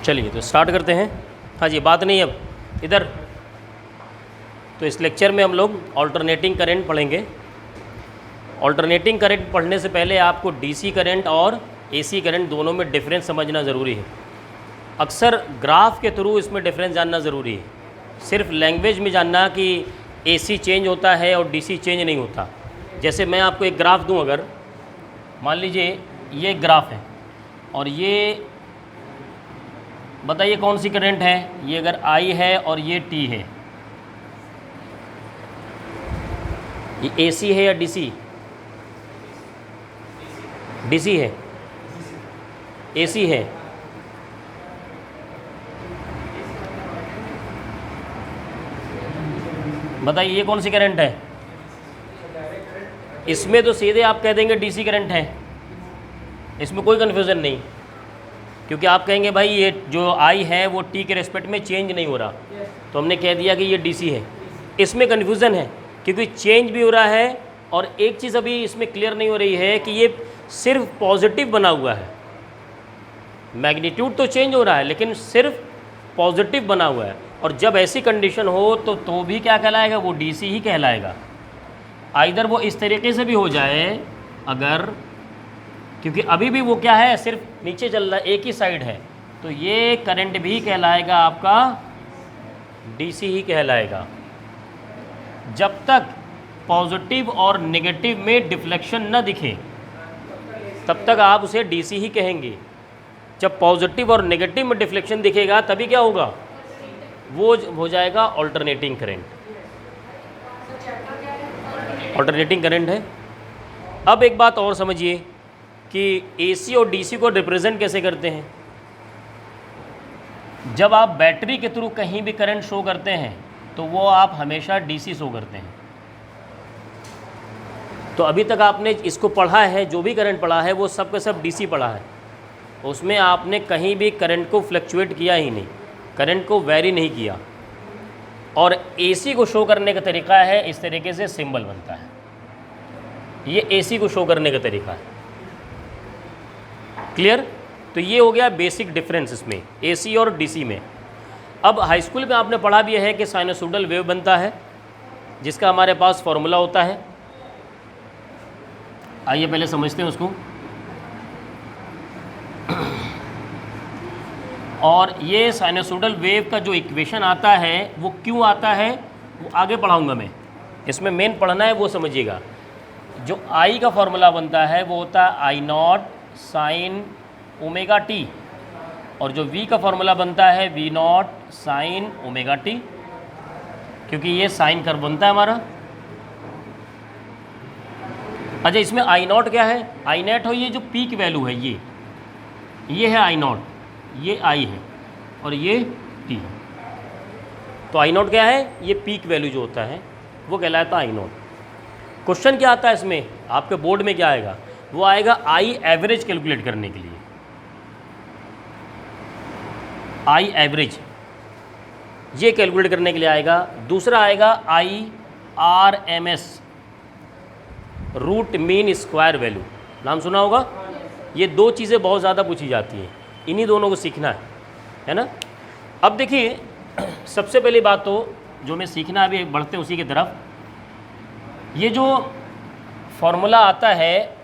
चलिए तो स्टार्ट करते हैं। हाँ जी, बात नहीं अब इधर। तो इस लेक्चर में हम लोग ऑल्टरनेटिंग करंट पढ़ेंगे। ऑल्टरनेटिंग करंट पढ़ने से पहले आपको डीसी करंट और एसी करंट दोनों में डिफरेंस समझना ज़रूरी है। अक्सर ग्राफ के थ्रू इसमें डिफरेंस जानना ज़रूरी है। सिर्फ लैंग्वेज में जानना कि एसी चेंज होता है और डीसी चेंज नहीं होता। जैसे मैं आपको एक ग्राफ दूं, अगर मान लीजिए ये एक ग्राफ है और ये बताइए कौन सी करंट है। ये अगर आई है और ये टी है, ये एसी है या डीसी? डीसी है। एसी है। बताइए ये कौन सी करंट है? इसमें तो सीधे आप कह देंगे डीसी करंट है, इसमें कोई कन्फ्यूज़न नहीं, क्योंकि आप कहेंगे भाई ये जो आई है वो टी के रेस्पेक्ट में चेंज नहीं हो रहा, तो हमने कह दिया कि ये डीसी है। इसमें कन्फ्यूज़न है क्योंकि चेंज भी हो रहा है और एक चीज़ अभी इसमें क्लियर नहीं हो रही है कि ये सिर्फ पॉजिटिव बना हुआ है। मैग्नीट्यूड तो चेंज हो रहा है लेकिन सिर्फ पॉजिटिव बना हुआ है, और जब ऐसी कंडीशन हो तो भी क्या कहलाएगा? वो डीसी ही कहलाएगा। आइदर वो इस तरीके से भी हो जाए अगर, क्योंकि अभी भी वो क्या है, सिर्फ नीचे चल रहा है, एक ही साइड है, तो ये करंट भी कहलाएगा आपका डीसी ही कहलाएगा। जब तक पॉजिटिव और नेगेटिव में डिफ्लेक्शन न दिखे तब तक आप उसे डीसी ही कहेंगे। जब पॉजिटिव और नेगेटिव में डिफ्लेक्शन दिखेगा तभी क्या होगा? वो हो जाएगा ऑल्टरनेटिंग करंट। ऑल्टरनेटिंग करंट है। अब एक बात और समझिए कि एसी और डीसी को रिप्रेजेंट कैसे करते हैं। जब आप बैटरी के थ्रू कहीं भी करंट शो करते हैं तो वो आप हमेशा डीसी शो करते हैं। तो अभी तक आपने इसको पढ़ा है, जो भी करंट पढ़ा है वो सब का सब डीसी पढ़ा है, उसमें आपने कहीं भी करंट को फ्लक्चुएट किया ही नहीं, करंट को वेरी नहीं किया। और एसी को शो करने का तरीका है इस तरीके से सिंबल बनता है, ये एसी को शो करने का तरीका है। क्लियर? तो ये हो गया बेसिक डिफरेंस इसमें एसी और डीसी में। अब हाई स्कूल में आपने पढ़ा भी है कि साइनसोइडल वेव बनता है जिसका हमारे पास फॉर्मूला होता है। आइए पहले समझते हैं उसको। और ये साइनसोइडल वेव का जो इक्वेशन आता है वो क्यों आता है वो आगे पढ़ाऊंगा मैं, इसमें मेन पढ़ना है वो समझिएगा। जो आई का फॉर्मूला बनता है वो होता है I naught sine omega T, और जो वी का फॉर्मूला बनता है V naught sine omega T, क्योंकि ये साइन कर्व बनता है हमारा। अच्छा, इसमें आई नॉट क्या है? आई नॉट हो ये जो पीक वैल्यू है, ये है आई नॉट, ये आई है और ये टी। तो आई नॉट क्या है? ये पीक वैल्यू जो होता है वो कहलाता है आई नॉट। क्वेश्चन क्या आता है इसमें आपके बोर्ड में? क्या आएगा? वो आएगा आई एवरेज कैलकुलेट करने के लिए। आई एवरेज ये कैलकुलेट करने के लिए आएगा। दूसरा आएगा I R M S, root mean square value, नाम सुना होगा। ये दो चीज़ें बहुत ज़्यादा पूछी जाती हैं, इन्हीं दोनों को सीखना है ना। अब देखिए, सबसे पहली बात तो जो मैं सीखना, अभी बढ़ते उसी की तरफ। ये जो फॉर्मूला आता है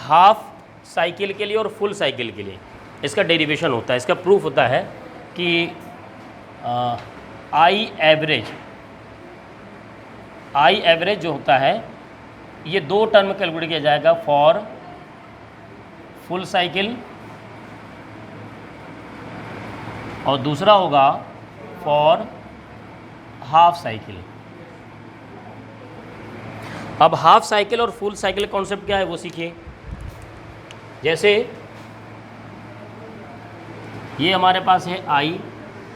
हाफ साइकिल के लिए और फुल साइकिल के लिए, इसका डेरिवेशन होता है, इसका प्रूफ होता है कि आई एवरेज जो होता है ये दो टर्म कैलकुलेट किया जाएगा, फॉर फुल साइकिल और दूसरा होगा फॉर हाफ साइकिल। अब हाफ साइकिल और फुल साइकिल कॉन्सेप्ट क्या है वो सीखिए। जैसे ये हमारे पास है आई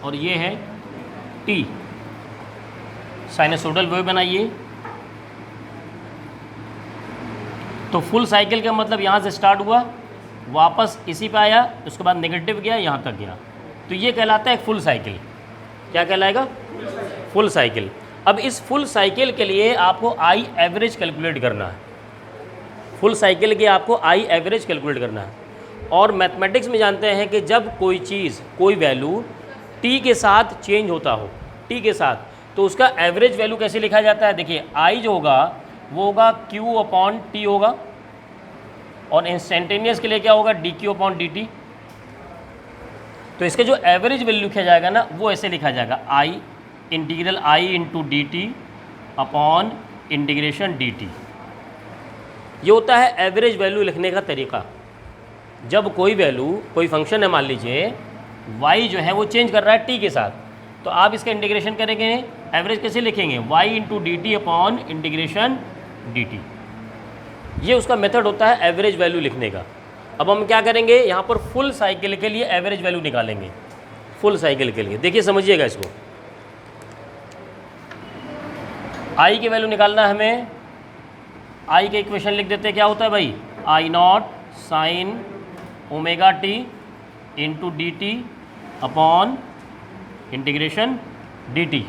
और ये है टी, साइनसोइडल वेव बनाइए। तो फुल साइकिल का मतलब यहाँ से स्टार्ट हुआ, वापस इसी पे आया, उसके बाद नेगेटिव गया, यहाँ तक गया, तो ये कहलाता है फुल साइकिल। क्या कहलाएगा? Full cycle. अब इस फुल साइकिल के लिए आपको आई एवरेज कैलकुलेट करना है। फुल साइकिल के आपको आई एवरेज कैलकुलेट करना है। और मैथमेटिक्स में जानते हैं कि जब कोई चीज़, कोई वैल्यू टी के साथ चेंज होता हो, टी के साथ, तो उसका एवरेज वैल्यू कैसे लिखा जाता है? देखिए आई जो होगा वो होगा क्यू अपॉन टी होगा, और इंस्टेंटेनियस के लिए क्या होगा? D Q upon D T. तो इसके जो एवरेज वैल्यू लिखा जाएगा ना, वो ऐसे लिखा जाएगा I integral I into D T upon integration D T. ये होता है एवरेज वैल्यू लिखने का तरीका। जब कोई वैल्यू, कोई फंक्शन है, मान लीजिए y जो है वो चेंज कर रहा है t के साथ, तो आप इसका इंटीग्रेशन करेंगे, एवरेज कैसे लिखेंगे? y into D T upon integration D T. ये उसका मेथड होता है एवरेज वैल्यू लिखने का। अब हम क्या करेंगे, यहाँ पर फुल साइकिल के लिए एवरेज वैल्यू निकालेंगे। फुल साइकिल के लिए देखिए, समझिएगा इसको। i की वैल्यू निकालना है हमें, i के इक्वेशन लिख देते हैं। क्या होता है भाई? I naught sine omega T into D T upon integration D T.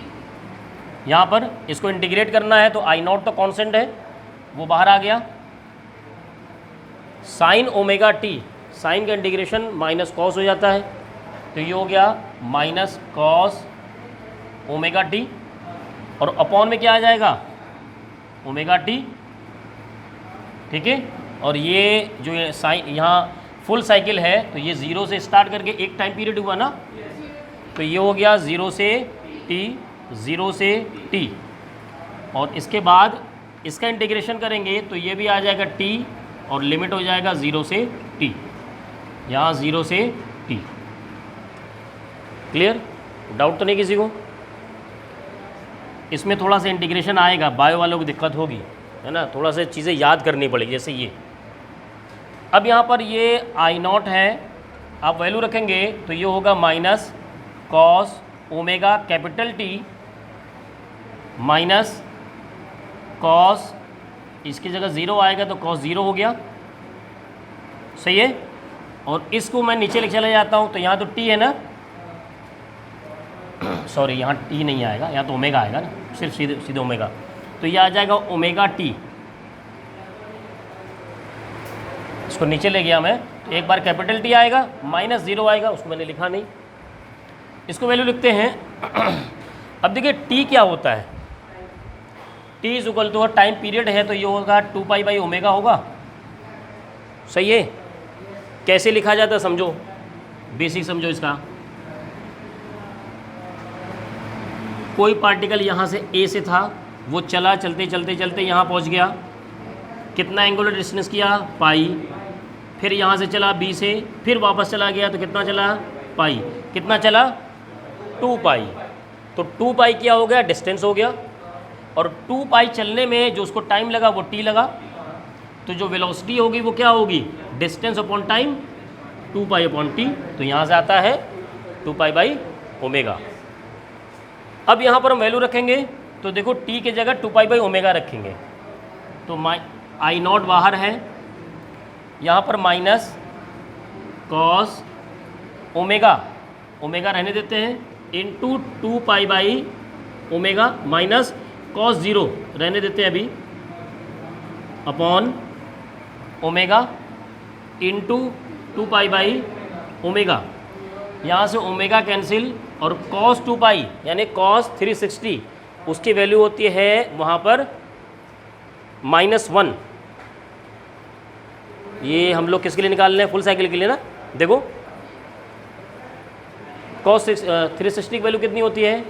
यहाँ पर इसको इंटीग्रेट करना है, तो आई नॉट तो कांस्टेंट है, वो बाहर आ गया। साइन ओमेगा टी, साइन का इंटीग्रेशन माइनस कॉस हो जाता है, तो ये हो गया माइनस कॉस ओमेगा टी, और अपॉन में क्या आ जाएगा? Omega T. ठीक है, और ये जो ये साइन यहाँ फुल साइकिल है, तो ये ज़ीरो से स्टार्ट करके एक टाइम पीरियड हुआ ना, तो ये हो गया ज़ीरो से टी, ज़ीरो से टी, और इसके बाद इसका इंटीग्रेशन करेंगे तो ये भी आ जाएगा टी, और लिमिट हो जाएगा ज़ीरो से टी, यहाँ ज़ीरो से टी। क्लियर? डाउट तो नहीं किसी को? इसमें थोड़ा सा इंटीग्रेशन आएगा, बायो वालों को दिक्कत होगी, है ना, थोड़ा सा चीज़ें याद करनी पड़ेगी, जैसे ये। अब यहाँ पर ये आई नॉट है, आप वैल्यू रखेंगे तो ये होगा minus cos omega capital T minus cos, इसकी जगह ज़ीरो आएगा तो कॉस ज़ीरो हो गया, सही है। और इसको मैं नीचे लेके चला जाता हूँ, तो यहाँ तो टी है ना, सॉरी यहाँ टी नहीं आएगा, यहाँ तो ओमेगा आएगा ना, सिर्फ सीधे सीधे ओमेगा, तो ये आ जाएगा ओमेगा टी। इसको नीचे ले गया मैं, तो एक बार कैपिटल टी आएगा, माइनस ज़ीरो आएगा, उसको मैंने लिखा नहीं, इसको वैल्यू लिखते हैं। अब देखिए टी क्या होता है, T is equal to time period है, तो ये होगा 2 पाई बाई ओमेगा होगा, सही है। कैसे लिखा जाता है समझो, बेसिक समझो इसका। कोई पार्टिकल यहाँ से ए से था, वो चला, चलते चलते चलते यहाँ पहुँच गया, कितना एंगुलर डिस्टेंस किया? पाई। फिर यहाँ से चला बी से, फिर वापस चला गया, तो कितना चला? पाई। कितना चला? 2 पाई। तो 2 पाई क्या हो गया? डिस्टेंस हो गया, और 2 पाई चलने में जो उसको टाइम लगा वो टी लगा, तो जो वेलोसिटी होगी वो क्या होगी? Distance upon time, 2 pi upon T. तो यहाँ से आता है 2 पाई बाई ओमेगा। अब यहाँ पर हम वैल्यू रखेंगे, तो देखो टी की जगह 2 पाई बाई ओमेगा रखेंगे, तो आई नॉट बाहर है, यहाँ पर माइनस कॉस ओमेगा, ओमेगा रहने देते हैं, into 2 pi by omega minus cos zero रहने देते हैं अभी, upon omega into 2 pi by omega. यहाँ से ओमेगा कैंसिल, और कॉस 2 पाई यानी कॉस 360, उसकी वैल्यू होती है वहाँ पर -1। ये हम लोग किसके लिए निकाल रहे हैं? फुल साइकिल के लिए ना। देखो कॉस 360 की वैल्यू कितनी होती है?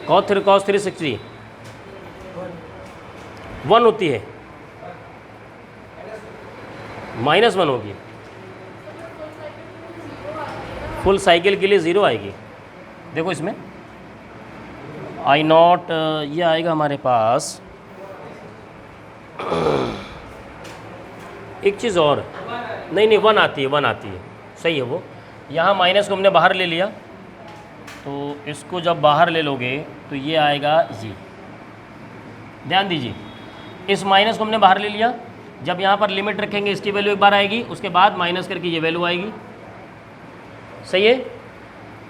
कॉस 360 1 होती है, -1 होगी। फुल साइकिल के लिए 0 आएगी। देखो इसमें आई नॉट ये आएगा हमारे पास। एक चीज़ और, नहीं 1 आती है, 1 आती है, सही है वो। यहाँ माइनस को हमने बाहर ले लिया, तो इसको जब बाहर ले लोगे तो ये आएगा जी। ध्यान दीजिए, इस माइनस को हमने बाहर ले लिया, जब यहाँ पर लिमिट रखेंगे इसकी वैल्यू एक बार आएगी, उसके बाद माइनस करके ये वैल्यू आएगी, सही है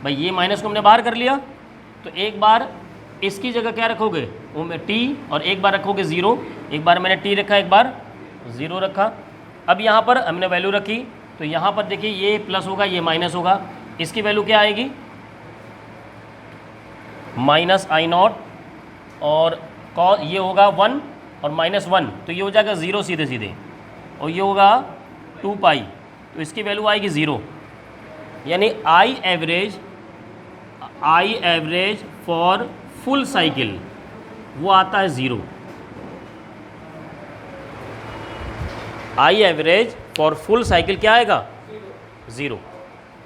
भाई। ये माइनस को हमने बाहर कर लिया, तो एक बार इसकी जगह क्या रखोगे? टी, और एक बार रखोगे 0। एक बार मैंने टी रखा, एक बार 0 रखा, अब यहाँ पर हमने वैल्यू रखी, तो यहाँ पर देखिए ये प्लस होगा, ये माइनस होगा, इसकी वैल्यू क्या आएगी माइनस आई नॉट, और ये होगा 1 और माइनस 1, तो ये हो जाएगा 0 सीधे सीधे, और ये होगा 2 पाई, तो इसकी वैल्यू आएगी 0। यानी I average for full cycle वो आता है 0। I average for full cycle क्या आएगा 0।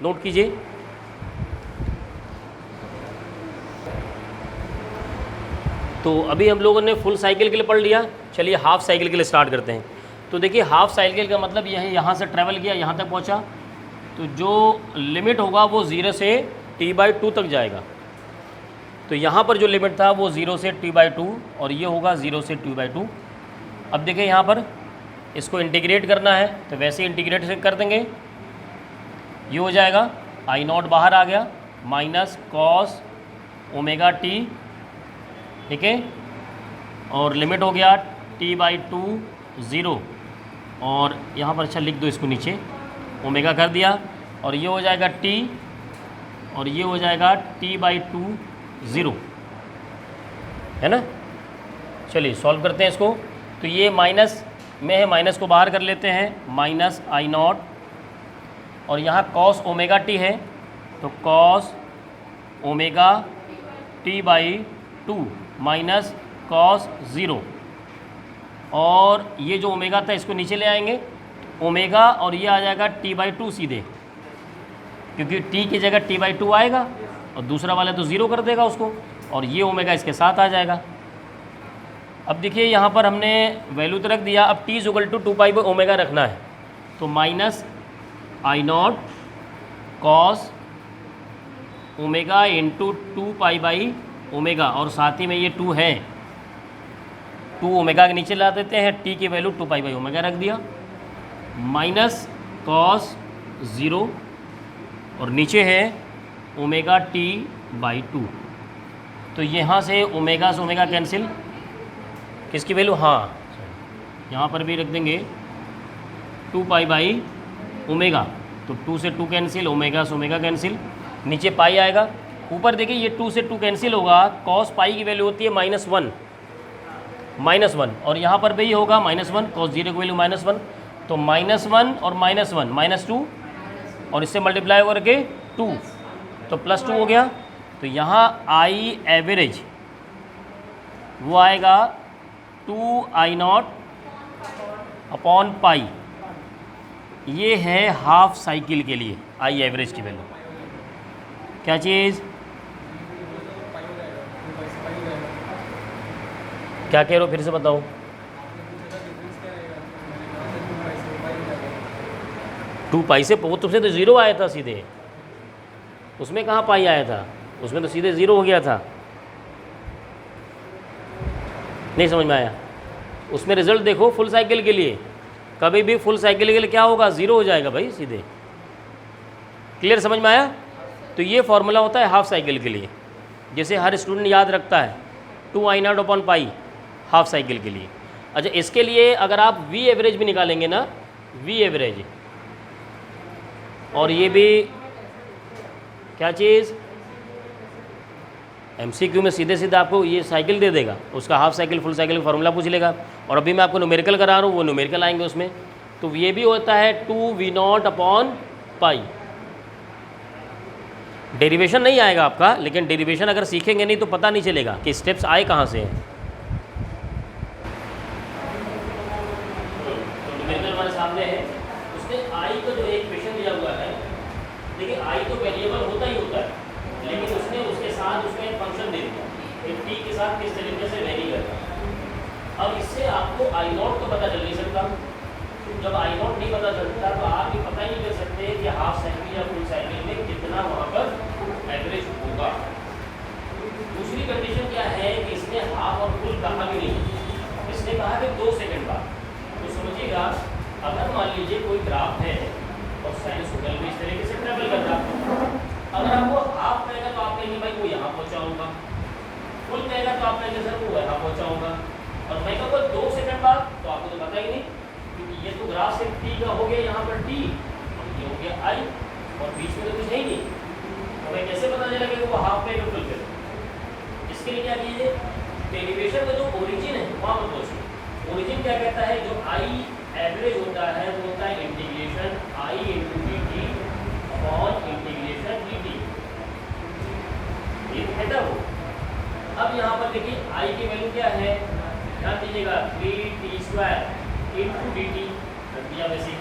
नोट कीजिए। तो अभी हम लोगों ने फुल साइकिल के लिए पढ़ लिया, चलिए हाफ साइकिल के लिए स्टार्ट करते हैं। तो देखिए हाफ साइकिल का मतलब यह है, यहाँ से ट्रैवल किया, यहाँ तक पहुँचा, तो जो लिमिट होगा वो 0 से t/2 तक जाएगा। तो यहाँ पर जो लिमिट था वो 0 से t/2 और ये होगा 0 से t/2। अब देखिए यहाँ पर इसको इंटीग्रेट करना है, तो वैसे इंटीग्रेट से कर देंगे, ये हो जाएगा आई नॉट बाहर आ गया माइनस कॉस ओमेगा टी, ठीक है, और लिमिट हो गया t/2 0, और यहाँ पर अच्छा लिख दो इसको नीचे, ओमेगा कर दिया, और ये हो जाएगा t, और ये हो जाएगा t/2 0, है ना। चलिए सॉल्व करते हैं इसको। तो ये माइनस में है, माइनस को बाहर कर लेते हैं, माइनस आई नॉट, और यहाँ कॉस ओमेगा टी है, तो cos omega t/2 minus cos 0, और ये जो ओमेगा था इसको नीचे ले आएंगे, ओमेगा, और ये आ जाएगा t/2 सीधे, क्योंकि t की जगह t/2 आएगा और दूसरा वाला तो 0 कर देगा उसको, और ये ओमेगा इसके साथ आ जाएगा। अब देखिए यहाँ पर हमने वैल्यू तो रख दिया, अब t = 2 पाई ओमेगा रखना है, तो minus I not cos omega into 2 pi omega, और साथ ही में ये 2 है, 2 ओमेगा के नीचे ला देते हैं, t की वैल्यू 2 पाई ओमेगा रख दिया, माइनस कॉस 0, और नीचे है ओमेगा t/2। तो यहाँ से ओमेगा कैंसिल, किसकी वैल्यू, हाँ यहाँ पर भी रख देंगे 2 पाई ओमेगा, तो 2 से 2 कैंसिल, ओमेगा से ओमेगा कैंसिल, नीचे पाई आएगा, ऊपर देखिए ये 2 से 2 कैंसिल होगा, कॉस पाई की वैल्यू होती है -1, और यहाँ पर भी होगा -1, कॉस 0 की वैल्यू -1, तो -1 और -1 -2, और इससे मल्टीप्लाई करके 2, तो +2 हो गया। तो यहाँ आई एवरेज वो आएगा 2I0 अपॉन पाई, ये है हाफ साइकिल के लिए आई एवरेज की वैल्यू। क्या चीज़, क्या कह रहे हो, फिर से बताओ। टू पाई से वो तुमसे तो 0 आया था सीधे, उसमें कहाँ पाई आया था, उसमें तो सीधे 0 हो गया था, नहीं समझ में आया। उसमें रिजल्ट देखो फुल साइकिल के लिए, कभी भी फुल साइकिल के लिए क्या होगा 0 हो जाएगा भाई सीधे। क्लियर, समझ में आया। तो ये फॉर्मूला होता है हाफ साइकिल के लिए, जैसे हर स्टूडेंट याद रखता है 2I0 upon pi half cycle के लिए। अच्छा, इसके लिए अगर आप वी एवरेज भी निकालेंगे ना, वी एवरेज, और ये भी क्या चीज़, MCQ में सीधे सीधे आपको ये साइकिल दे देगा, उसका हाफ साइकिल फुल साइकिल का फार्मूला पूछ लेगा, और अभी मैं आपको न्यूमेरिकल करा रहा हूँ, वो न्यूमेरिकल आएंगे उसमें। तो ये भी होता है 2V0 अपॉन पाई। डेरिवेशन नहीं आएगा आपका, लेकिन डेरिवेशन अगर सीखेंगे नहीं तो पता नहीं चलेगा कि स्टेप्स आए कहाँ से हैं। तो न्यूमेरिकल हमारे सामने है, उसने आई का जो एक इक्वेशन दिया हुआ है, देखिए आई तो वेरिएबल होता ही होता है, लेकिन उसने उसके साथ उसमें एक फंक्शन दे दिया कि टी के साथ किस तरीके से वेरी करता है। अब इससे आपको I0 तो पता चल नहीं सकता, जब I0 नहीं पता चलता तो आप ये पता ही नहीं कर सकते कि हाफ साइकिल या फुल साइकिल में कितना वहाँ पर एवरेज होगा। दूसरी कंडीशन क्या है कि इसने हाफ और फुल कहा भी नहीं, इसने कहा कि 2 सेकंड बाद। तो समझिएगा, अगर मान लीजिए कोई ग्राफ है और साइनसॉइडल में इस तरीके से ट्रेवल कर रहा है, अगर आपको हाफ कहेगा तो आप कहेंगे भाई वो यहाँ पहुँचा होगा, फुल कहेगा तो आप कहेंगे सर वो यहाँ पहुँचा होगा, और मैं कहूँगा 2 सेकंड बाद, तो आपको तो पता ही नहीं, क्योंकि ये तो ग्राफ ग्राफ से टी का हो गया यहाँ पर टी, और ये हो गया आई, और बीच में तो कुछ है ही नहीं, तो हमें कैसे पता चला कि वो हाफ में फुलफिल। इसके लिए क्या कीजिए, डेरिवेशन का जो ओरिजिन है वहाँ पर पहुँचिए। ओरिजिन क्या कहता है, जो आई एवरेज होता है वो होता है इंटीग्रेशन आई into D T upon integration D T, ये है ना वो। अब यहाँ पर देखिए आई की वैल्यू क्या है, ध्यान दीजिएगा 3t² इंटू डी टी रख दिया वैसे,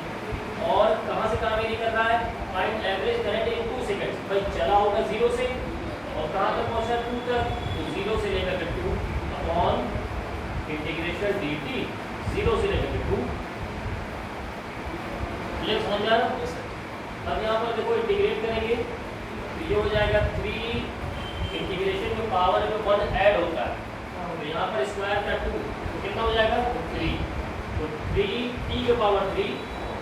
और कहाँ से कहाँ वेरी कर रहा है, find average current in 2 seconds. भाई चला होगा 0 से और कहाँ तक पहुँचा 2 तक, तो 0 से लेकर के 2 अपॉन इंटीग्रेशन डी टी 0 से लेकर के 2। क्लियर समझ आ रहा? अब यहाँ पर देखो इंटीग्रेट करेंगे तो ये हो जाएगा 3 इंटीग्रेशन में पावर में 1 ऐड होता है, तो यहाँ पर स्क्वायर का 2 तो कितना हो जाएगा 3, तो 3 t के पावर 3,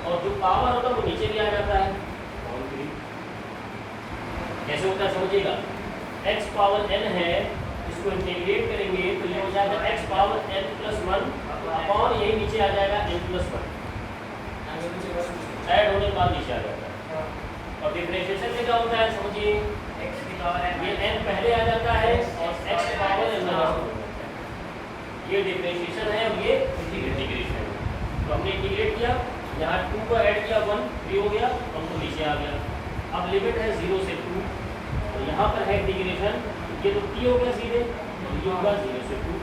और जो पावर होता है वो नीचे भी आ जाता है और 3। कैसे होता है समझिएगा, x पावर n है, इसको इंटीग्रेट करेंगे तो ये हो जाएगा x power n plus 1 upon यही नीचे आ जाएगा n प्लस 1, ऐड होने के बाद नीचे आ जाता है। और डिफरेंशिएशन में क्या होता है समझिए, x की पावर n, ये n पहले आ जाता है और x की पावर n लगा होता है, ये डिफरेंशिएशन है और ये इंटीग्रेशन है। तो हमने इंटीग्रेट किया, यहाँ 2 को ऐड किया 1 3 हो गया और तो नीचे आ गया। अब लिमिट है 0 से 2 और यहाँ पर है इंटीग्रेशन, ये तो t हो गया सीधे और ये होगा 0 से 2,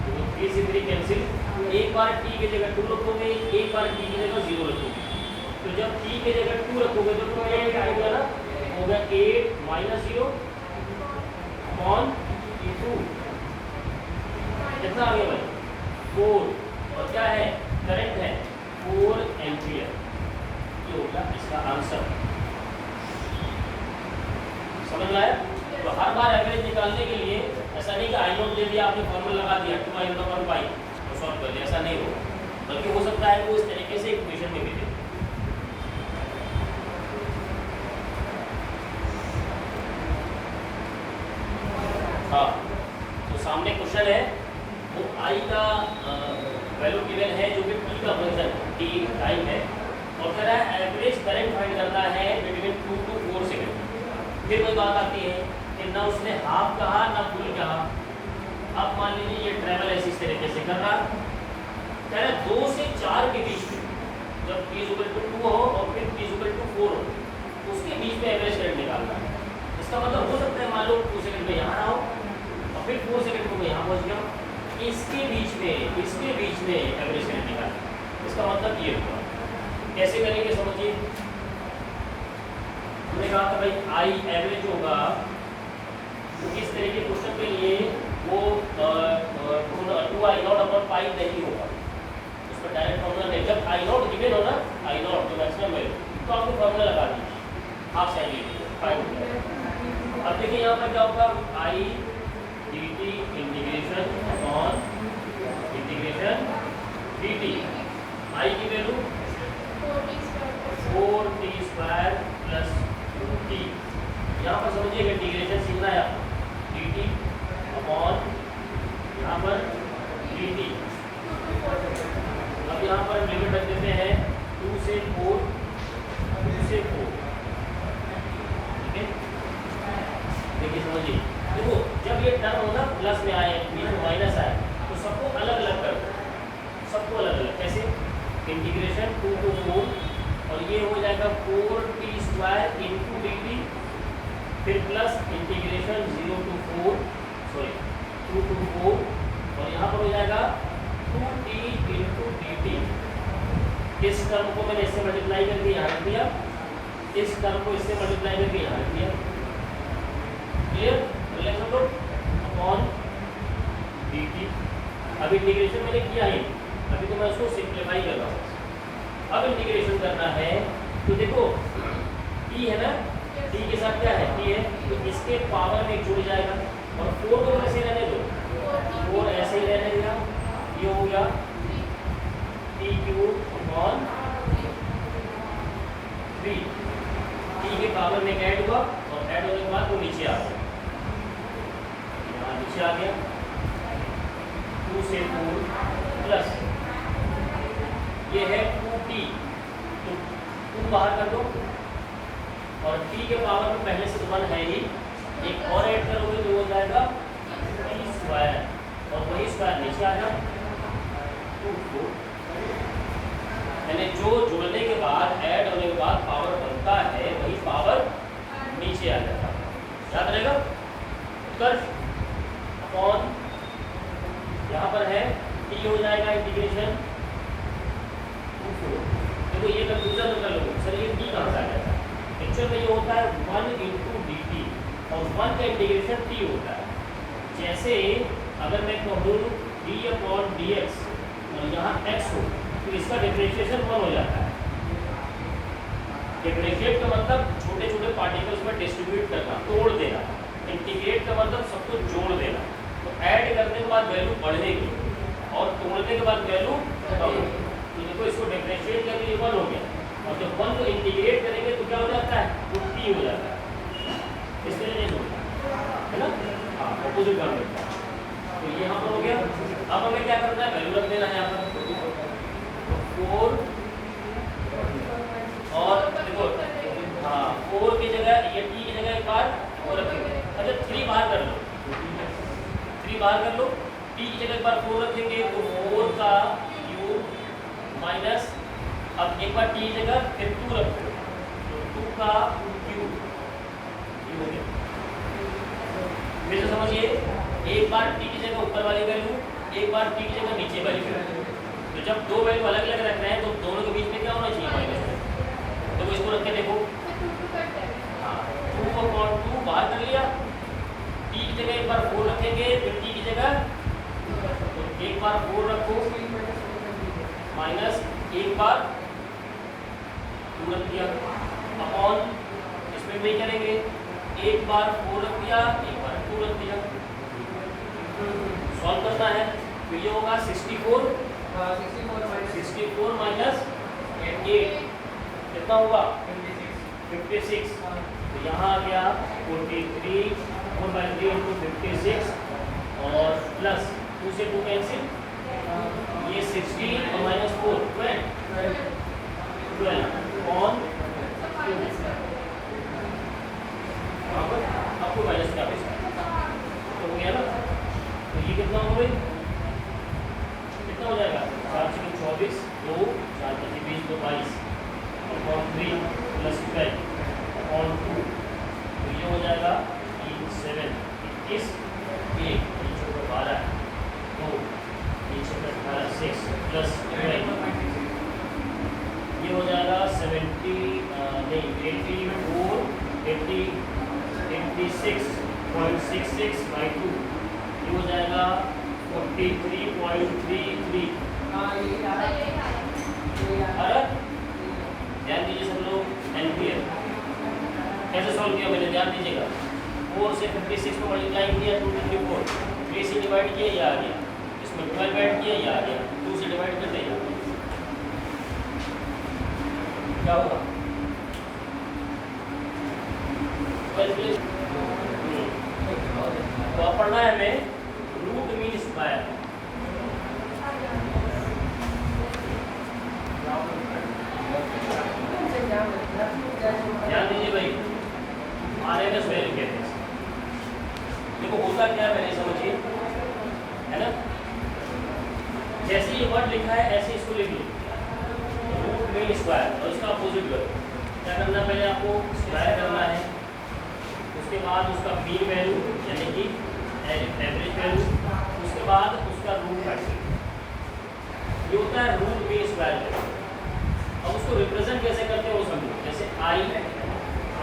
तो 3 से 3 कैंसिल, एक बार t की जगह 2 रखोगे, एक बार t की जगह 0 रखोगे, तो जब t की जगह 2 रखोगे तो 2 क्या हो गया ना, हो गया 8 माइनस 0 अपॉन 2, कितना आ गया भाई 4, और क्या है करंट है 4 एम्पियर, ये होगा इसका आंसर। समझ में आया? तो हर बार एवरेज निकालने के लिए ऐसा नहीं कि आई नोट दे दिया आपने फॉर्मूला लगा दिया 2 आई नोट 1 पाई तो सॉल्व कर लिया, ऐसा नहीं होगा, बल्कि हो सकता है वो इस तरीके से इक्वेशन में भी दे। हाँ, तो सामने क्वेश्चन है, वो आई का वैल्यू गिवन है जो कि टी का फंक्शन टी टाइम है, और कह रहा है एवरेज करंट फाइंड करना है बिटवीन 2 to 4 सेकंड। फिर कोई बात आती है कि ना उसने हाफ कहा ना फुल कहा। अब मान लीजिए ये ट्रैवल ऐसी तरीके से कर रहा, कह रहा 2 से 4 के बीच में जब t = 2 हो और फिर t = 4 हो, उसके बीच में एवरेज करंट निकालना है। इसका मतलब हो सकता है मान लो 2 सेकंड में यहाँ रहा हो और फिर 4 सेकंड में यहाँ पहुँच गया, इसके बीच में एवरेज करंट निकालना। इसका मतलब ये हुआ, कैसे करेंगे समझिए, हमने कहा था भाई आई एवरेज होगा, तो इस तरह के क्वेश्चन के लिए वो 2i0/π नहीं होगा, उस पर डायरेक्ट फॉर्मूला नहीं। जब i0 गिवन हो ना, i0 जो मैक्सिमम वैल्यू, तो आपको फॉर्मूला लगा दीजिए, हाफ साइड ले लीजिए 5। अब देखिए यहाँ पर क्या होगा, i dt integration upon integration dt, i की वैल्यू 4t² प्लस 2t। यहाँ पर समझिएगा इंटीग्रेशन सीखना है आपको, dt अपॉन यहाँ पर dt। अब यहाँ पर लिमिट रख देते हैं 2 से 4, 2 से 4, ठीक है। देखिए समझिए, देखो जब ये टर्म होगा प्लस में आए बीच में माइनस आए तो सबको अलग अलग कर दो, सबको अलग अलग कैसे, इंटीग्रेशन 2 to 4 और ये हो जाएगा 4t² इंटू dt, फिर प्लस इंटीग्रेशन 2 to 4 और यहाँ पर हो जाएगा 2t इंटू dt। इस टर्म को मैंने इससे मल्टीप्लाई करके यहाँ रख दिया, इस टर्म को इससे मल्टीप्लाई करके यहाँ रख दिया, क्लियर। अपॉन dt, अब इंटीग्रेशन मैंने किया ही, अभी तो मैं उसको सिंप्लीफाई कर रहा हूँ। अब इंटीग्रेशन करना है तो देखो t है ना, t के साथ क्या है, t है तो इसके पावर में जुड़ जाएगा और 4 को ऐसे रहने दो, 4 ऐसे ही रहने दिया, ये हो गया t³ अपॉन 3, t के पावर में ऐड हुआ और ऐड होने के बाद वो नीचे आ गया, यहाँ नीचे आ गया 2 से 4 प्लस ये है 2 टी, तो 2 बाहर कर दो और टी के पावर में पहले से 1 है ही, एक और ऐड करोगे तो हो जाएगा टी स्क्वायर, और वही स्क्वायर नीचे आ जाए 2 यानी जो जुड़ने के बाद ऐड होने के बाद पावर बनता है वही पावर नीचे आ जाता है। याद रहेगा उत्कर्ष अपॉन यहाँ पर है टी हो जाएगा इंटीग्रेशन 2 देखो ये कंफ्यूजन कर लो सर ये टी कहाँ से आ जाता है। एक्चुअल में ये होता है 1 इंटू डी टी और 1 का इंटीग्रेशन टी होता है। जैसे अगर मैं कहूँ डी अपॉन डी एक्स और यहाँ एक्स हो तो इसका डिफरेंशिएशन 1 हो जाता है। डिफरेंशिएट का मतलब छोटे छोटे पार्टिकल्स में डिस्ट्रीब्यूट करना, तोड़ देना। इंटीग्रेट का मतलब सबको जोड़ देना। तो ऐड करने के बाद वैल्यू बढ़ेगी और तोड़ने के बाद वैल्यू कम होगी। तो देखो इसको डिफरेंशिएट करके 1 हो गया और जब 1 को इंटीग्रेट करेंगे तो क्या हो जाता है, तो टी हो जाता है। इसलिए नहीं होता है ना, हाँ अपोजिट काम करता है। तो ये यहाँ पर हो गया। अब हमें क्या करना है, वैल्यू रख देना है यहाँ पर 4 और देखो हाँ 4 की जगह ये टी की जगह एक बार 4 रखेंगे। अच्छा 3 बाहर कर लो, 3 बाहर कर लो, टी की जगह एक बार 4 रखेंगे तो 4 का क्यूब माइनस अब एक बार टी की जगह फिर 2 रखो तो 2 का क्यूब ये हो गया। फिर से समझिए एक बार टी की जगह ऊपर वाली वैल्यू, एक बार टी की जगह नीचे वाली वैल्यू। तो जब 2 वैल्यू अलग अलग रख रहे हैं तो दोनों के बीच में क्या होना चाहिए माइनस। तो इसको रख के देखो हाँ 2/2 बाहर कर लिया, टी की जगह एक बार 4 रखेंगे फिर टी की जगह तो एक बार 4 रखो माइनस एक बार 2 रख दिया अपॉन इसमें भी करेंगे एक बार 4 रख दिया एक बार 2 रख दिया। सॉल्व करना है तो ये होगा 64 माइनस 8 कितना होगा 56। तो यहाँ आ गया 43 4/3 इंटू 56 और प्लस 2 से 2 कैंसिल, ये 16 और माइनस 4 12 ऑन आपको माइनस क्या तो हो गया ना। तो ये कितना हो गई, कितना हो जाएगा 4 से 24 2 4 से 20 तो 22 और 3 प्लस 12 और 2 तो ये हो जाएगा 3 7 21 1 12 2 18 6 प्लस 12 ये हो जाएगा 70 नहीं 86.66 बाई 2 ये हो जाएगा 43.33। अरे ध्यान दीजिए सब लोग एम्पियर कैसे सॉल्व किया मैंने, ध्यान दीजिएगा 4 से 56 को मल्टीप्लाई किया 2 into 4 3 से डिवाइड किया ये आ गया, इसमें 12 ऐड किया ये आ गया, 2 से डिवाइड कर दिया क्या होगा 12। तो अब पढ़ना है हमें रूट मीन स्क्वायर। ध्यान दीजिए भाई RMS वैल्यू कहते हैं। देखो होता क्या है पहले समझिए है ना, जैसे ये वर्ड लिखा है ऐसे इसको लिख लो रूट मीन स्क्वायर और इसका अपोजिट वर्ड क्या करना है, पहले आपको स्क्वायर करना है, उसके बाद उसका मीन वैल्यू यानी कि एवरेज वैल्यू, उसके बाद उसका रूट फैक्टर, ये होता है रूट मीन स्क्वायर वैल्यू। अब उसको रिप्रेजेंट कैसे करते हो समझो, जैसे आई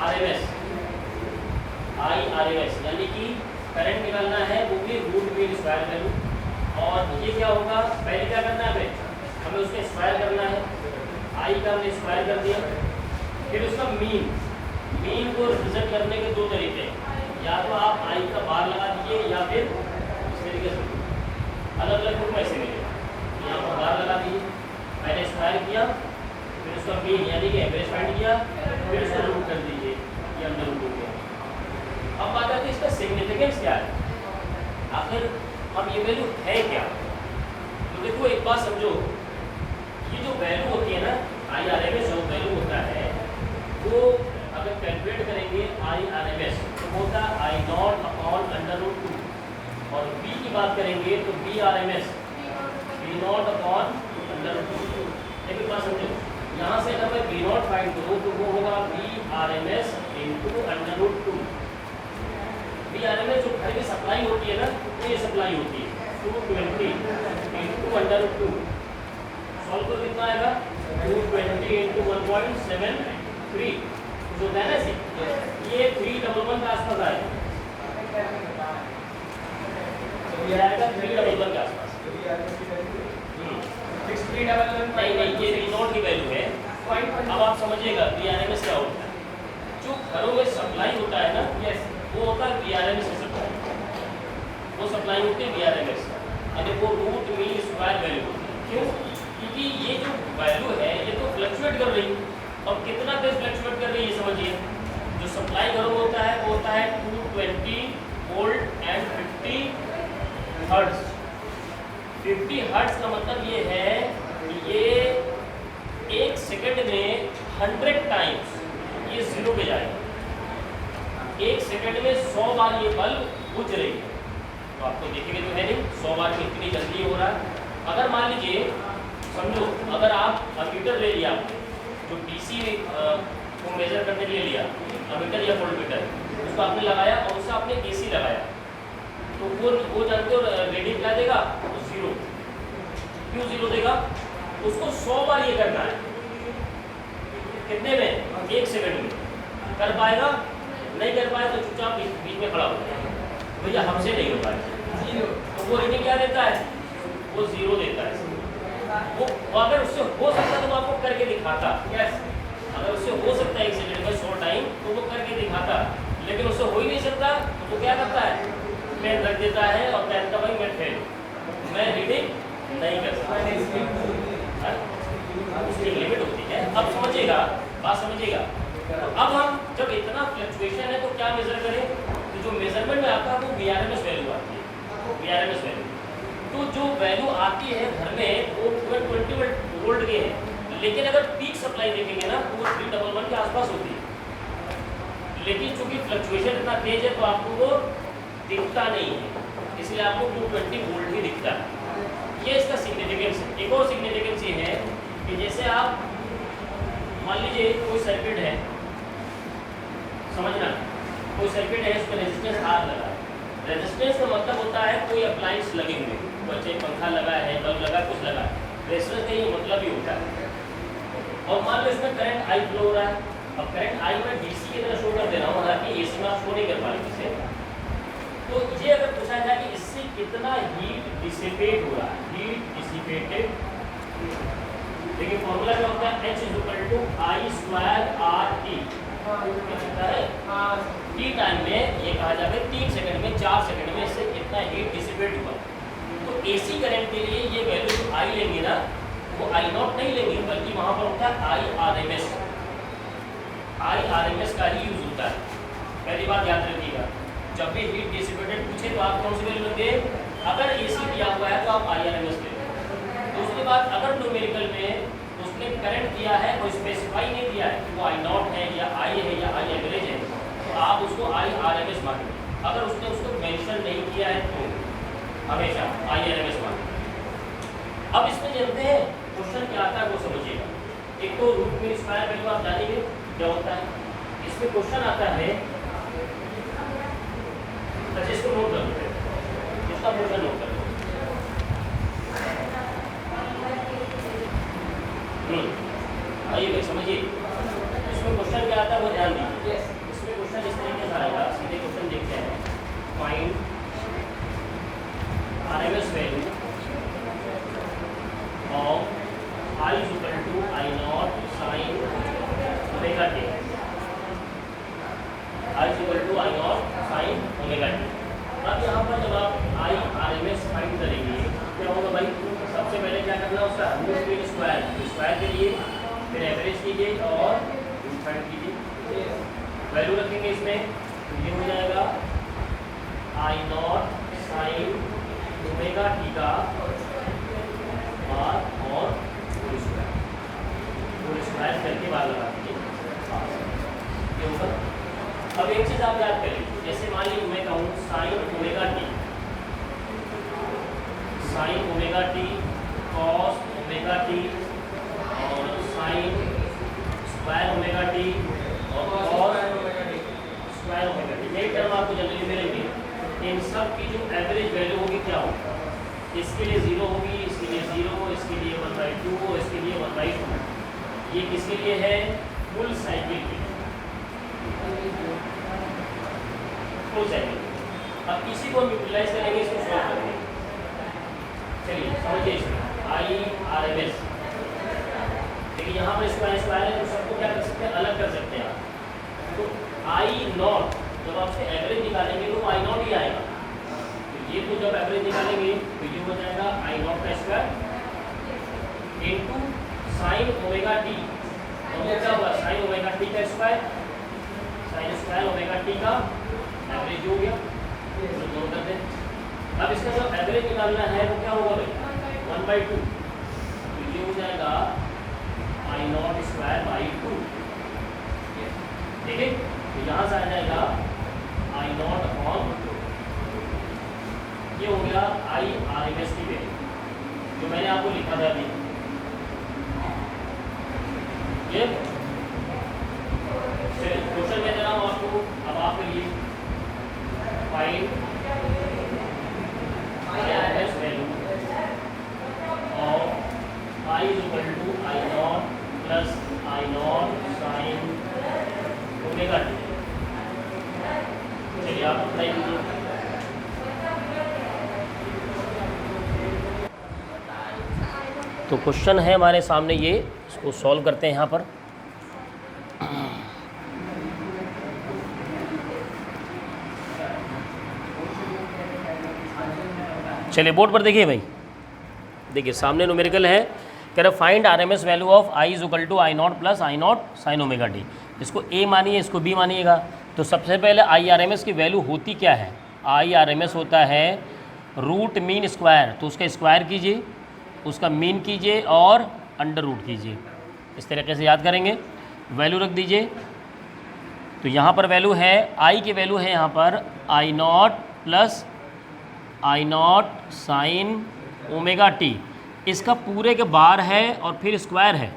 आर एम एस यानी कि करंट निकालना है वो भी रूट मीन स्क्वायर वैल्यू। और ये क्या होगा, पहले क्या करना है हमें उसका स्क्वायर करना है, आई का हमने स्क्वायर कर दिया, फिर उसका मीन को रिप्रेजेंट करने के 2 तरीके हैं, या तो आप आई का बार लगा दीजिए या फिर इस तरीके से अलग अलग रूप में ऐसे मिलेगा, यहाँ पर बार लगा दीजिए, पहले स्क्वायर किया फिर उसका मीन यानी कि एवरेज फाइंड किया फिर उसको रूट कर दीजिए, ये अंदर रूट हो गया। अब बात आती है इसका सिग्निफिकेंस क्या है, आखिर अब ये वैल्यू है क्या। तो देखो एक बात समझो, ये जो वैल्यू होती है ना बात करेंगे तो B R M S B naught upon under root 2। लेकिन बात समझो, यहाँ से अगर मैं बी नॉट फाइंड करूँ तो वो होगा B R M S into under root 2। B R M S जो घर की सप्लाई होती है ना, तो ये सप्लाई होती है 220 इंटू अंडर रूट 2। सॉल्व कर कितना आएगा 220 इंटू 1.73 जो है ना, ये 311 के आसपास आएगा। ये आएगा 311 के आसपास। नहीं, ये बी नॉट की वैल्यू है। अब आप समझिएगा बी आर एम एस क्या होता है। जो घरों में सप्लाई होता है ना, वो होता है बी आर एम एस की सप्लाई। वो सप्लाई होती है बी आर एम एस, यानी वो रूट मीन स्क्वायर वैल्यू होती है। क्यों? क्योंकि ये जो वैल्यू है ये तो फ्लक्चुएट कर रही है। और कितना तेज फ्लक्चुएट कर रही है ये समझिए। जो सप्लाई घरों में होता है वो होता है 220 वोल्ट एंड 50 हर्ट्ज। 50 हर्ट्ज का मतलब ये है कि ये 1 सेकंड में 100 टाइम्स ये जीरो पे जाएगा। 1 सेकंड में 100 बार ये बल्ब बुझ रही है। तो आपको देखेंगे तो है नहीं 100 बार में इतनी जल्दी हो रहा है। अगर मान लीजिए समझो, अगर आप अमीटर ले लिया, जो डीसी को मेजर करने के लिए लिया अमीटर या वोल्टमीटर, उसको आपने लगाया और उससे आपने एसी लगाया, तो वो जानते हो रीडिंग क्या देगा? तो 0। क्यों 0 देगा? उसको 100 बार ये करना है। कितने में? 1 सेकंड में। कर पाएगा? नहीं कर पाए तो चुपचाप बीच में खड़ा हो जाएगा, भैया हमसे नहीं हो पाएगा। तो वो रीडिंग क्या देता है? वो 0 देता है। वो अगर उससे हो सकता तो वो आपको करके दिखाता। अगर उससे हो सकता है 1 सेकंड में 100 टाइम तो वो करके दिखाता, लेकिन उससे हो ही नहीं सकता तो वो क्या करता है? पेन रख देता है और कहता भाई मैं फेल, मैं रीडिंग नहीं कर सकता। उसकी लिमिट होती है। अब समझिएगा, बात समझिएगा। तो अब हम जब इतना फ्लक्चुएशन है तो क्या मेजर करें? तो जो मेजरमेंट में आता है वो B R M S value आती है। B R M S value तो जो वैल्यू आती है घर में वो 220 वोल्ट के है, लेकिन अगर पीक सप्लाई देखेंगे ना तो वो 311 के आसपास होती है। लेकिन चूंकि फ्लक्चुएशन इतना तेज है तो आपको वो दिखता नहीं है, इसलिए आपको 220 वोल्ट ही दिखता है। ये इसका सिग्निफिकेंस है। एक और सिग्निफिकेंस ये है कि जैसे आप मान लीजिए कोई सर्किट है, समझना, कोई सर्किट है, उसमें रेजिस्टेंस आर लगा है। रेजिस्टेंस का मतलब होता है कोई अप्लायंस लगे हुए, बच्चे पंखा लगा है, बल्ब लगा, कुछ लगा है। रेजिस्टेंस का ये मतलब ही होता है। और मान लो इसमें करंट आई फ्लो हो रहा है। अब करंट आई मैं डीसी की तरह शो कर दे रहा हूँ, हालांकि एसी में आप शो नहीं कर पा रहे इसे। तो ये अगर पूछा जाए कि इससे कितना हीट डिसिपेट हो रहा है, हीट डिसिपेटेड, देखिए फॉर्मूला क्या होता है? H = I²RT। कितना है? टी टाइम में ये कहा जाता है 3 सेकंड में 4 सेकंड में इससे कितना हीट डिसिपेट हुआ। तो एसी करंट के लिए ये वैल्यू आई लेंगे ना, वो आई नॉट नहीं लेंगे, बल्कि वहाँ पर होता है आई आर एम एस का ही यूज होता है। पहली बात याद रखिएगा, जब भी हीट डिसिपेटेड पूछे तो आप कौन सी वैल्यू लेंगे? अगर एसी दिया हुआ है तो आप आई आर एम एस लेंगे। तो उसके बाद अगर न्यूमेरिकल में उसने करंट दिया है और स्पेसिफाई नहीं दिया है कि वो आई नॉट है या आई है या आई एवरेज है, तो आप उसको आई आर एम एस मानेंगे। अगर उसने उसको मेंशन नहीं किया है तो हमेशा आई आर एम एस मानेंगे। अब इसमें जानते हैं क्वेश्चन क्या आता है वो समझिएगा। एक तो रूट मीन स्क्वायर वैल्यू आप जानेंगे क्या होता है। इसमें क्वेश्चन आता है, अच्छा इसको नोट कर लो, इसका क्वेश्चन नोट कर लो। आइए भाई समझिए, इसमें क्वेश्चन क्या आता है वो ध्यान दीजिए। इसमें क्वेश्चन इस तरीके से आएगा, सीधे क्वेश्चन देखते हैं। Find RMS value of I = I0 sin omega t। I = I0 sin omega t। अब यहाँ पर जब आप IRMS फाइंड करेंगे क्या होगा भाई? सबसे पहले क्या करना है? उसका रूट मीन स्क्वायर के लिए, फिर एवरेज कीजिए और फाइंड कीजिए। वैल्यू रखेंगे इसमें तो ये हो जाएगा I0 sin ओमेगा t का बार और होल स्क्वायर करके बार लगा दीजिए। ये होगा। अब एक चीज़ आप याद करिए, जैसे मान लीजिए मैं कहूँ sign omega T, sign omega T cos omega T और साइन स्क्वायर ओमेगा टी और कॉस स्क्वायर ओमेगा टी, यही टर्म आपको जनरली मिलेंगे। इन सब की जो एवरेज वैल्यू होगी क्या होगी, इसके लिए 0 होगी, इसके लिए 0, इसके लिए 1/2, इसके लिए 1/2। ये किसके लिए है, फुल साइकिल के लिए, फुल साइकिल। अब इसी को हम यूटिलाइज करेंगे, इसको सॉल्व करेंगे। चलिए समझिए इसमें IRMS। देखिए यहाँ पर स्क्वायर स्क्वायर है, तो सबको क्या कर सकते हैं, अलग कर सकते हैं आप। तो I0 जब आप इसके एवरेज निकालेंगे तो I0 ही आएगा। तो ये तो जब एवरेज निकालेंगे तो ये हो जाएगा I0 का square into sine omega T, तो क्या होगा साइन ओमेगा टी का square, sign square omega T का एवरेज हो गया। तो जोड़ कर दें। अब इसका जो एवरेज निकालना है वो क्या होगा भाई, 1/2। तो ये हो जाएगा I0 स्क्वायर बाई 2, ठीक है। तो यहाँ से आ जाएगा I0 अपॉन, ये हो गया IRMS की वैल्यू जो मैंने आपको लिखा था अभी। ये क्वेश्चन में दे रहा हूँ आपको, अब आपके लिए find IRMS value of I = I0 plus I0 sign omega T. चलिए आप अप्लाई कीजिए। तो क्वेश्चन है हमारे सामने, ये इसको सॉल्व करते हैं यहाँ पर। चलिए बोर्ड पर देखिए भाई, देखिए सामने न्यूमेरिकल है, कह रहे find RMS value of I = I0 plus I0 sign omega T. इसको A मानिए, इसको B मानिएगा। तो सबसे पहले IRMS की वैल्यू होती क्या है, IRMS होता है रूट मीन स्क्वायर। तो उसका स्क्वायर कीजिए, उसका मीन कीजिए और अंडर रूट कीजिए। इस तरीके से याद करेंगे, वैल्यू रख दीजिए। तो यहाँ पर वैल्यू है, I की वैल्यू है यहाँ पर I0 plus I0 sign omega T. इसका पूरे के बार है और फिर स्क्वायर है,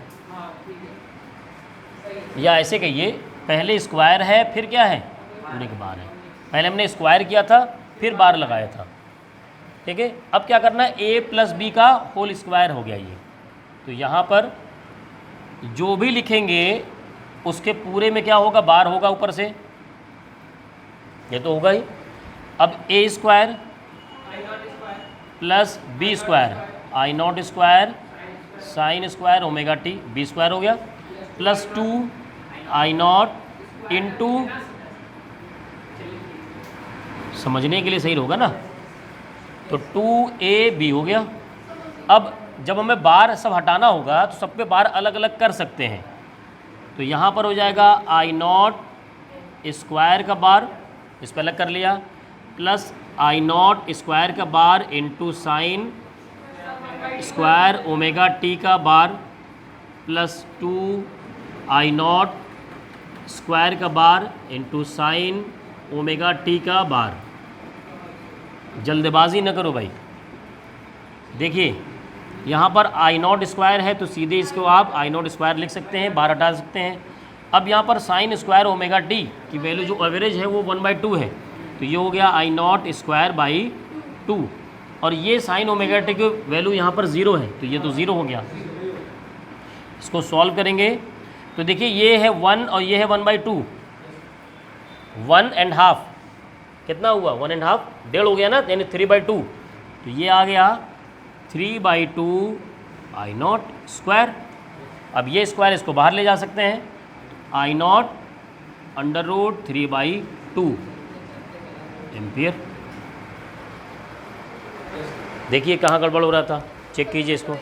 या ऐसे कहिए पहले स्क्वायर है फिर क्या है, पूरे के बार है। पहले हमने स्क्वायर किया था फिर बार लगाया था, ठीक है। अब क्या करना है, A प्लस B का होल स्क्वायर हो गया ये। तो यहाँ पर जो भी लिखेंगे उसके पूरे में क्या होगा, बार होगा ऊपर से, ये तो होगा ही। अब A square plus B square, I0 square sine square omega T, B square हो गया, प्लस 2 I0 इंटू, समझने के लिए सही होगा ना, तो 2AB हो गया। अब जब हमें बार सब हटाना होगा तो सब पे बार अलग अलग कर सकते हैं। तो यहाँ पर हो जाएगा I0 स्क्वायर का बार, इस पर अलग कर लिया, प्लस I0 स्क्वायर का बार into sine square omega T का बार, प्लस 2 I0 स्क्वायर का बार इंटू साइन ओमेगा टी का बार। जल्दबाजी न करो भाई, देखिए यहाँ पर I0 स्क्वायर है तो सीधे इसको आप I0 स्क्वायर लिख सकते हैं, बार हटा सकते हैं। अब यहाँ पर साइन स्क्वायर ओमेगा टी की वैल्यू जो एवरेज है वो 1/2 है, तो ये हो गया I0 स्क्वायर बाई 2, और ये साइन ओमेगा टी की वैल्यू यहाँ पर 0 है, तो ये तो 0 हो गया। इसको सॉल्व करेंगे तो देखिए ये है 1 और ये है 1/2, 1.5 कितना हुआ, 1.5 डेढ़ हो गया ना, यानी 3/2। तो ये आ गया 3/2 I0 स्क्वायर। अब ये स्क्वायर इसको बाहर ले जा सकते हैं, I0 अंडर रूट 3/2 एम्पियर। देखिए कहाँ गड़बड़ हो रहा था, चेक कीजिए इसको।